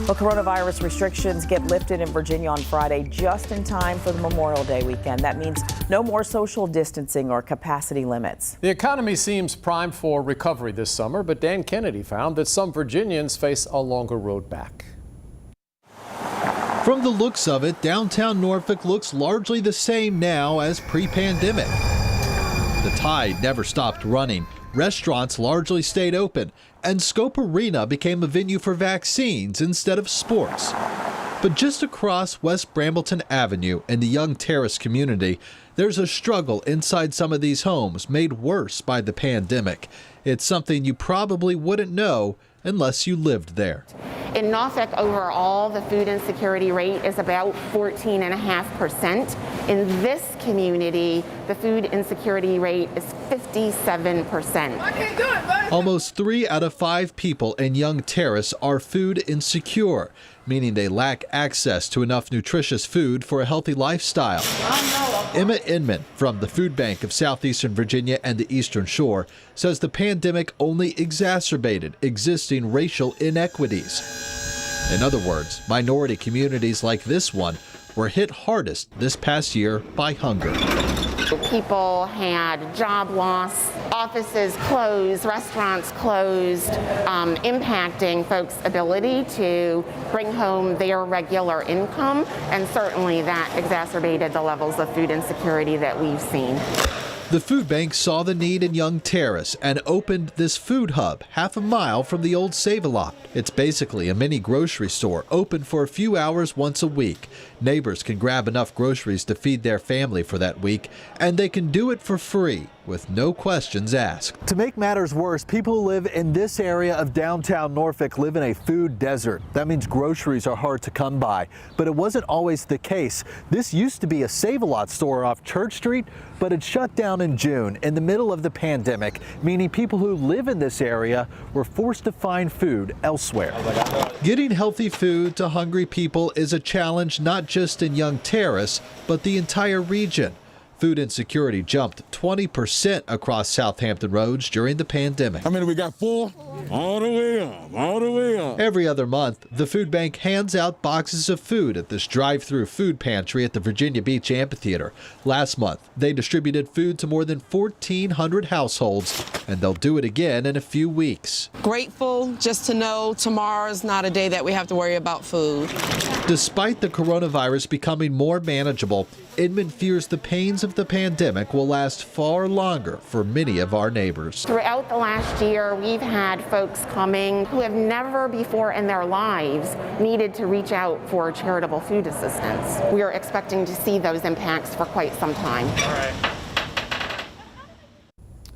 Well, coronavirus restrictions get lifted in Virginia on Friday just in time for the Memorial Day weekend. That means no more social distancing or capacity limits. The economy seems primed for recovery this summer, but Dan Kennedy found that some Virginians face a longer road back. From the looks of it, downtown Norfolk looks largely the same now as pre-pandemic. The tide never stopped running. Restaurants largely stayed open, and Scope Arena became a venue for vaccines instead of sports. But just across West Brambleton Avenue in the Young Terrace community, there's a struggle inside some of these homes made worse by the pandemic. It's something you probably wouldn't know unless you lived there. In Norfolk, overall, the food insecurity rate is about 14.5%. In this community, the food insecurity rate is 57%. I can't do it, buddy. Almost 3 out of 5 people in Young Terrace are food insecure, meaning they lack access to enough nutritious food for a healthy lifestyle. Emma Inman from the Food Bank of Southeastern Virginia and the Eastern Shore says the pandemic only exacerbated existing racial inequities. In other words, minority communities like this one were hit hardest this past year by hunger. People had job loss, offices closed, restaurants closed, impacting folks' ability to bring home their regular income, and certainly that exacerbated the levels of food insecurity that we've seen. The food bank saw the need in Young Terrace and opened this food hub half a mile from the old Save-A-Lot. It's basically a mini grocery store open for a few hours once a week. Neighbors can grab enough groceries to feed their family for that week, and they can do it for free with no questions asked. To make matters worse, people who live in this area of downtown Norfolk live in a food desert. That means groceries are hard to come by, but it wasn't always the case. This used to be a Save-A-Lot store off Church Street, but it shut down in June in the middle of the pandemic, meaning people who live in this area were forced to find food elsewhere. Getting healthy food to hungry people is a challenge not just in Young Terrace, but the entire region. Food insecurity jumped 20% across South Hampton Roads during the pandemic. How many we got? 4? All the way up, all the way up. Every other month, the food bank hands out boxes of food at this drive-through food pantry at the Virginia Beach Amphitheater. Last month, they distributed food to more than 1,400 households, and they'll do it again in a few weeks. Grateful just to know tomorrow's not a day that we have to worry about food. Despite the coronavirus becoming more manageable, Inman fears the pains of the pandemic will last far longer for many of our neighbors. Throughout the last year, we've had folks coming who have never before in their lives needed to reach out for charitable food assistance. We are expecting to see those impacts for quite some time. All right.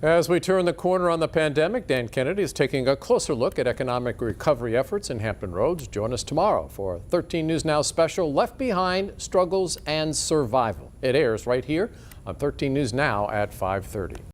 As we turn the corner on the pandemic, Dan Kennedy is taking a closer look at economic recovery efforts in Hampton Roads. Join us tomorrow for a 13 News Now special, Left Behind, Struggles and Survival. It airs right here on 13 News Now at 5:30.